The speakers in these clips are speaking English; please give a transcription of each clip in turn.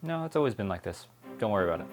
No, it's always been like this. Don't worry about it.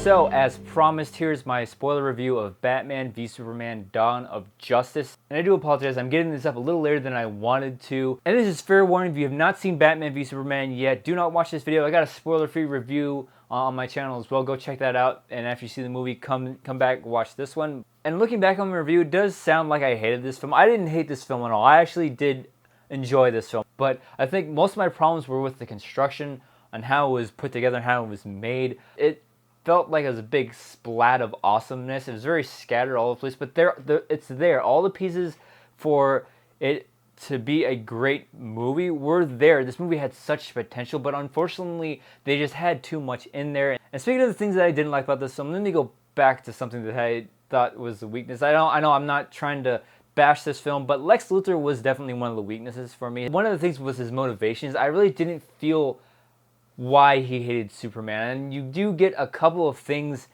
So, as promised, here's my spoiler review of Batman v Superman: Dawn of Justice. And I do apologize, I'm getting this up a little later than I wanted to. And this is fair warning, if you have not seen Batman v Superman yet, do not watch this video. I got a spoiler-free review on my channel as well. Go check that out. And after you see the movie, come back, watch this one. And looking back on the review, it does sound like I hated this film. I didn't hate this film at all. I actually did enjoy this film. But I think most of my problems were with the construction, on how it was put together and how it was made. It felt like it was a big splat of awesomeness. It was very scattered all over the place, but it's there. All the pieces for it to be a great movie were there. This movie had such potential, but unfortunately, they just had too much in there. And speaking of the things that I didn't like about this film, let me go back to something that I thought was the weakness. I know I'm not trying to bash this film, but Lex Luthor was definitely one of the weaknesses for me. One of the things was his motivations. I really didn't feel why he hated Superman, and you do get a couple of things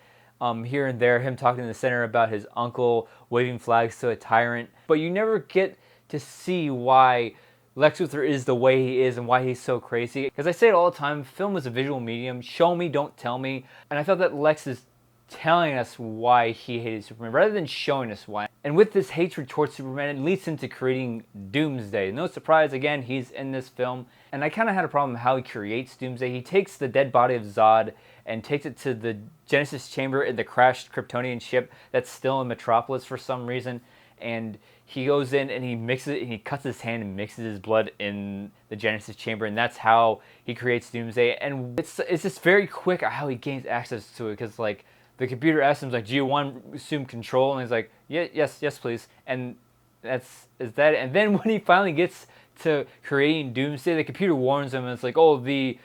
here and there, him talking to the Senator about his uncle waving flags to a tyrant, but you never get to see why Lex Luthor is the way he is and why he's so crazy. Because I say it all the time, film is a visual medium, show me, don't tell me, and I felt that Lex is telling us why he hated Superman rather than showing us why. And with this hatred towards Superman, it leads him to creating Doomsday. No surprise, again, he's in this film. And I kind of had a problem with how he creates Doomsday. He takes the dead body of Zod and takes it to the Genesis chamber in the crashed Kryptonian ship that's still in Metropolis for some reason. And he goes in and he mixes it, and he cuts his hand and mixes his blood in the Genesis chamber, and that's how he creates Doomsday. And it's just very quick how he gains access to it, because like, the computer asks him, like, do you want to assume control? And he's like, yeah, yes, please. And is that it? And then when he finally gets to creating Doomsday, the computer warns him, and it's like, oh, the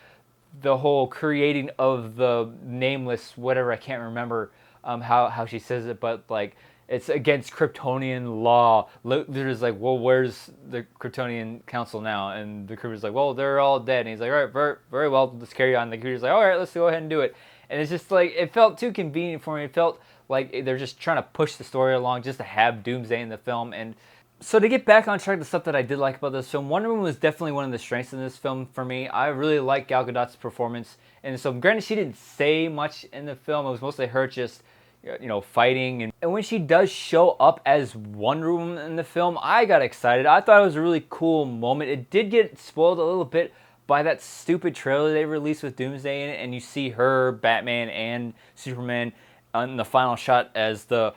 whole creating of the nameless, whatever, I can't remember how she says it, but like, it's against Kryptonian law. There's like, well, where's the Kryptonian council now? And the computer's like, well, they're all dead. And he's like, all right, very, very well, let's carry on. The computer's like, all right, let's go ahead and do it. And it's just like, it felt too convenient for me. It felt like they're just trying to push the story along just to have Doomsday in the film. And so to get back on track, the stuff that I did like about this film, Wonder Woman was definitely one of the strengths in this film for me. I really like Gal Gadot's performance. And so granted, she didn't say much in the film. It was mostly her just, you know, fighting. And when she does show up as Wonder Woman in the film, I got excited. I thought it was a really cool moment. It did get spoiled a little bit by that stupid trailer they released with Doomsday in it, and you see her, Batman, and Superman on the final shot as the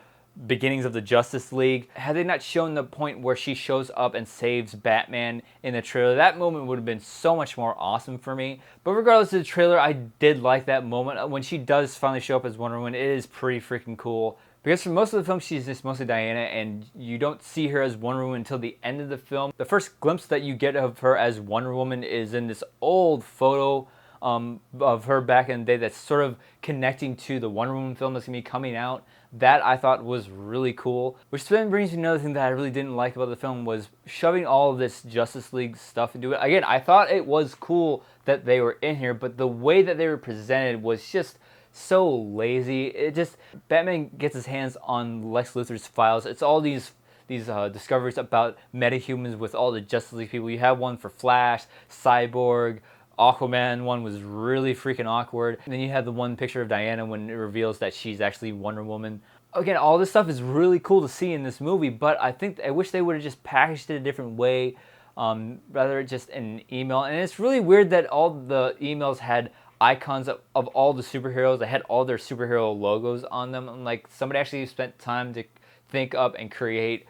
beginnings of the Justice League. Had they not shown the point where she shows up and saves Batman in the trailer, that moment would have been so much more awesome for me. But regardless of the trailer, I did like that moment. When she does finally show up as Wonder Woman, it is pretty freaking cool. Because for most of the film, she's just mostly Diana, and you don't see her as Wonder Woman until the end of the film. The first glimpse that you get of her as Wonder Woman is in this old photo of her back in the day that's sort of connecting to the Wonder Woman film that's going to be coming out. That I thought was really cool. Which then brings me to another thing that I really didn't like about the film, was shoving all of this Justice League stuff into it. Again, I thought it was cool that they were in here, but the way that they were presented was just so lazy. It just, Batman gets his hands on Lex Luthor's files. It's all these discoveries about metahumans with all the Justice League people. You have one for Flash, Cyborg, Aquaman. One was really freaking awkward. And then you have the one picture of Diana when it reveals that she's actually Wonder Woman. Again, all this stuff is really cool to see in this movie, but I wish they would have just packaged it a different way, rather just in an email. And it's really weird that all the emails had icons of all the superheroes. They had all their superhero logos on them. And like, somebody actually spent time to think up and create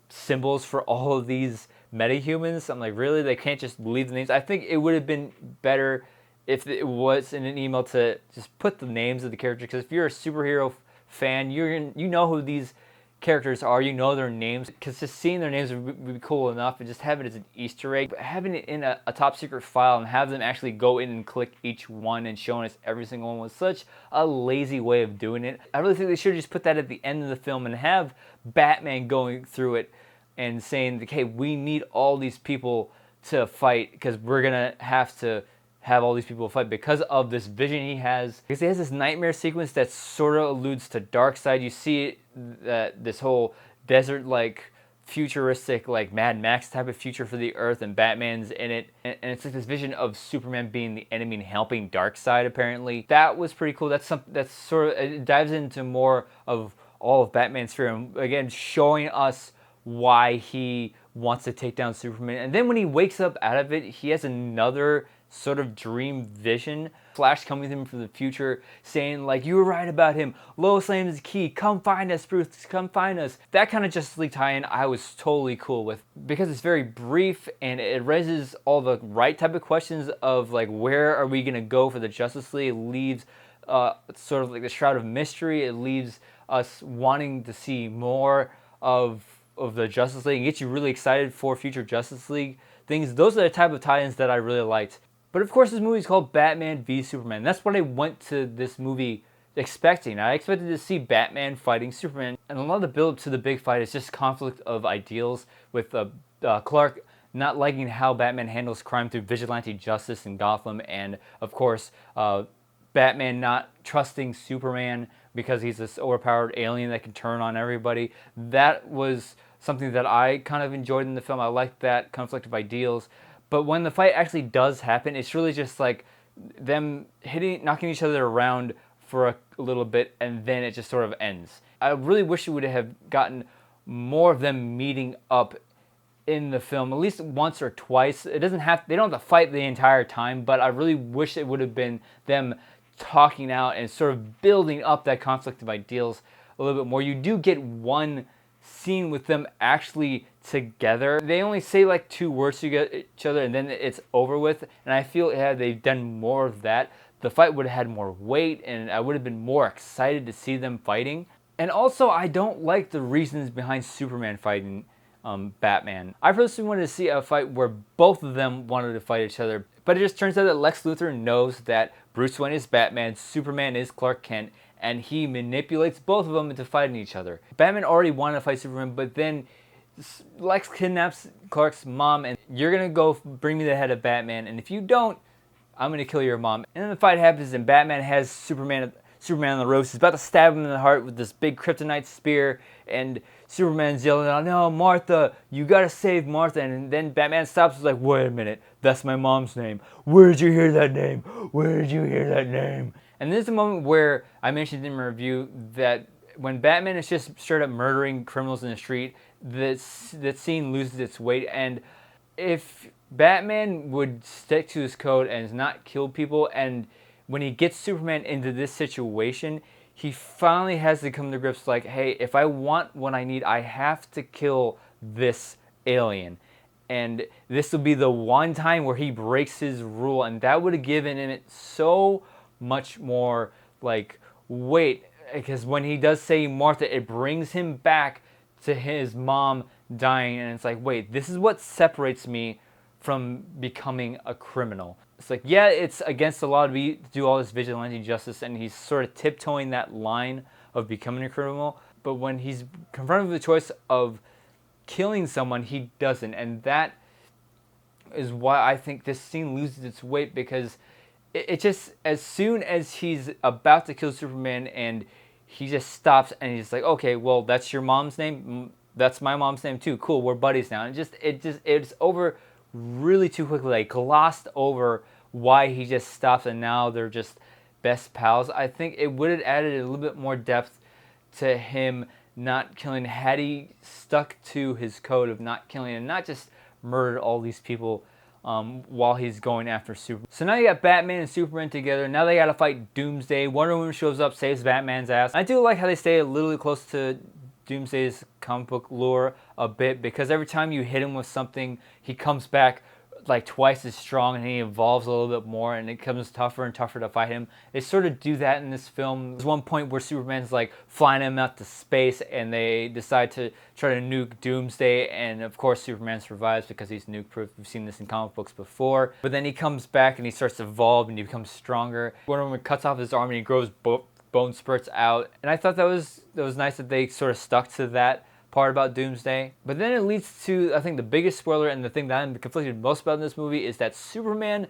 symbols for all of these metahumans. I'm like, really? They can't just leave the names? I think it would have been better if it was in an email to just put the names of the characters. Because if you're a superhero fan, you know who these characters are, you know their names, because just seeing their names would be cool enough, and just have it as an Easter egg. But having it in a top secret file and have them actually go in and click each one and showing us every single one was such a lazy way of doing it. I really think they should have just put that at the end of the film and have Batman going through it and saying, okay, we need all these people to fight, because we're gonna have to have all these people fight because of this vision he has. Because he has this nightmare sequence that sort of alludes to Darkseid. You see that this whole desert-like futuristic, like Mad Max type of future for the Earth, and Batman's in it, and it's like this vision of Superman being the enemy and helping Darkseid. Apparently, that was pretty cool. That's something that's sort of, it dives into more of all of Batman's fear, and again showing us why he wants to take down Superman. And then when he wakes up out of it, he has another sort of dream vision. Flash coming to him from the future saying like, you were right about him, Lois Lane is key, come find us Bruce, come find us. That kind of Justice League tie-in I was totally cool with, because it's very brief and it raises all the right type of questions of like, where are we gonna go for the Justice League. It leaves sort of like the shroud of mystery. It leaves us wanting to see more of the Justice League and gets you really excited for future Justice League things. Those are the type of tie-ins that I really liked. But of course, this movie is called Batman v Superman. That's what I went to this movie expecting. I expected to see Batman fighting Superman, and a lot of the build to the big fight is just conflict of ideals, with Clark not liking how Batman handles crime through vigilante justice in Gotham, and of course, Batman not trusting Superman because he's this overpowered alien that can turn on everybody. That was something that I kind of enjoyed in the film. I liked that conflict of ideals. But when the fight actually does happen, it's really just like them knocking each other around for a little bit, and then it just sort of ends. I really wish we would have gotten more of them meeting up in the film, at least once or twice. They don't have to fight the entire time, but I really wish it would have been them talking out and sort of building up that conflict of ideals a little bit more. You do get one scene with them actually together. They only say like 2 words to each other and then it's over with, and I feel had they done more of that, the fight would have had more weight and I would have been more excited to see them fighting. And also, I don't like the reasons behind Superman fighting Batman. I personally wanted to see a fight where both of them wanted to fight each other, but it just turns out that Lex Luthor knows that Bruce Wayne is Batman, Superman is Clark Kent, and he manipulates both of them into fighting each other. Batman already wanted to fight Superman, but then Lex kidnaps Clark's mom, and you're gonna go bring me the head of Batman, and if you don't, I'm gonna kill your mom. And then the fight happens, and Batman has Superman on the ropes. He's about to stab him in the heart with this big kryptonite spear, and Superman's yelling out, "No, Martha, you gotta save Martha." And then Batman stops and is like, "Wait a minute, that's my mom's name. Where did you hear that name? Where did you hear that name?" And there's a moment where I mentioned in my review that when Batman is just straight up murdering criminals in the street, that scene loses its weight. And if Batman would stick to his code and not kill people, and when he gets Superman into this situation, he finally has to come to grips like, hey, if I want what I need, I have to kill this alien. And this will be the one time where he breaks his rule, and that would have given it so much more like weight, because when he does say Martha, it brings him back to his mom dying, and it's like, wait, this is what separates me from becoming a criminal. It's like, yeah, it's against the law to do all this vigilante justice, and he's sort of tiptoeing that line of becoming a criminal, but when he's confronted with the choice of killing someone, he doesn't. And that is why I think this scene loses its weight, because it just, as soon as he's about to kill Superman and he just stops and he's like, okay, well, that's your mom's name, that's my mom's name too, cool, we're buddies now. And it's over really too quickly, like glossed over why he just stops and now they're just best pals. I think it would have added a little bit more depth to him not killing had he stuck to his code of not killing and not just murdered all these people while he's going after Superman. So now you got Batman and Superman together. Now they gotta fight Doomsday. Wonder Woman shows up, saves Batman's ass. I do like how they stay a little close to Doomsday's comic book lore a bit, because every time you hit him with something, he comes back like twice as strong and he evolves a little bit more, and it becomes tougher and tougher to fight him. They sort of do that in this film. There's one point where Superman's like flying him out to space and they decide to try to nuke Doomsday, and of course Superman survives because he's nuke proof. We've seen this in comic books before. But then he comes back and he starts to evolve and he becomes stronger. Wonder Woman cuts off his arm and he grows bone spurts out. And I thought that was nice that they sort of stuck to that part about Doomsday. But then it leads to, I think, the biggest spoiler, and the thing that I'm conflicted most about in this movie is that Superman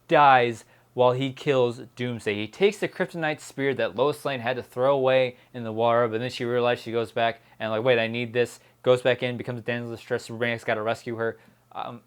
dies while he kills Doomsday. He takes the kryptonite spear that Lois Lane had to throw away in the water, but then she realized, she goes back and like, wait, I need this, goes back in, becomes a damsel in distress. Superman's got to rescue her.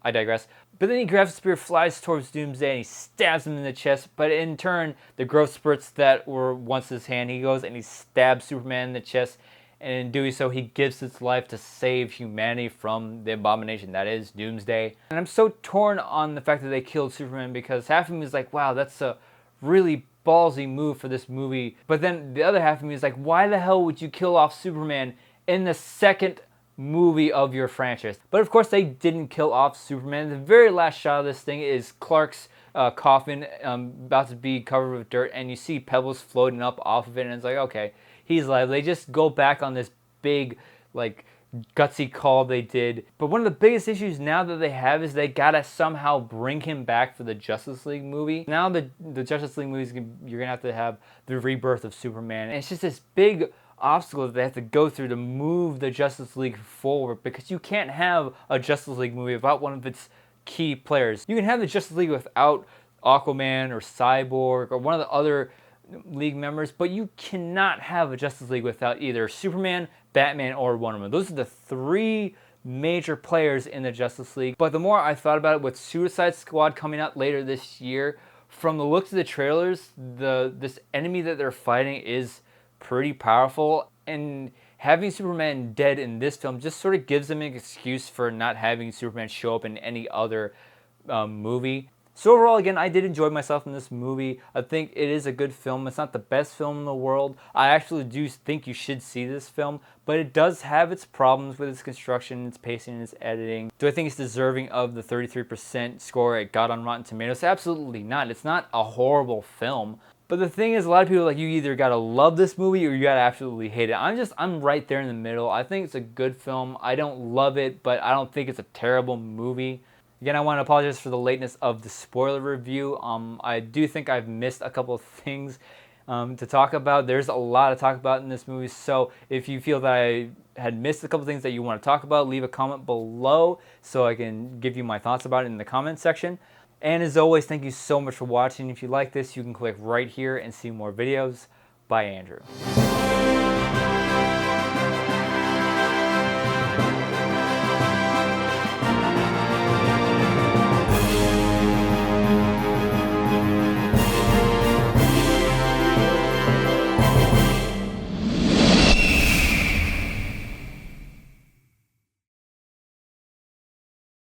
I digress. But then he grabs the spear, flies towards Doomsday, and he stabs him in the chest. But in turn, the growth spurts that were once his hand, he goes and he stabs Superman in the chest. And in doing so, he gives his life to save humanity from the abomination that is Doomsday. And I'm so torn on the fact that they killed Superman, because half of me is like, wow, that's a really ballsy move for this movie. But then the other half of me is like, why the hell would you kill off Superman in the second movie of your franchise? But of course they didn't kill off Superman. The very last shot of this thing is Clark's coffin about to be covered with dirt, and you see pebbles floating up off of it, and it's like, okay, he's alive. They just go back on this big, like, gutsy call they did. But one of the biggest issues now that they have is they gotta somehow bring him back for the Justice League movie. Now the Justice League movies, you're gonna have the rebirth of Superman, and it's just this big obstacle that they have to go through to move the Justice League forward, because you can't have a Justice League movie without one of its key players. You can have the Justice League without Aquaman or Cyborg or one of the other League members, but you cannot have a Justice League without either Superman, Batman, or Wonder Woman. Those are the three major players in the Justice League. But the more I thought about it, with Suicide Squad coming out later this year, from the looks of the trailers, this enemy that they're fighting is pretty powerful, and having Superman dead in this film just sort of gives them an excuse for not having Superman show up in any other movie. So overall, again, I did enjoy myself in this movie. I think it is a good film. It's not the best film in the world. I actually do think you should see this film, but it does have its problems with its construction, its pacing, and its editing. Do I think it's deserving of the 33% score it got on Rotten Tomatoes? Absolutely not. It's not a horrible film. But the thing is, a lot of people are like, you either gotta love this movie or you gotta absolutely hate it. I'm right there in the middle. I think it's a good film. I don't love it, but I don't think it's a terrible movie. Again, I want to apologize for the lateness of the spoiler review. I do think I've missed a couple of things to talk about. There's a lot to talk about in this movie, so if you feel that I had missed a couple things that you want to talk about, leave a comment below so I can give you my thoughts about it in the comment section. And as always, thank you so much for watching. If you like this, you can click right here and see more videos. Bye, Andrew.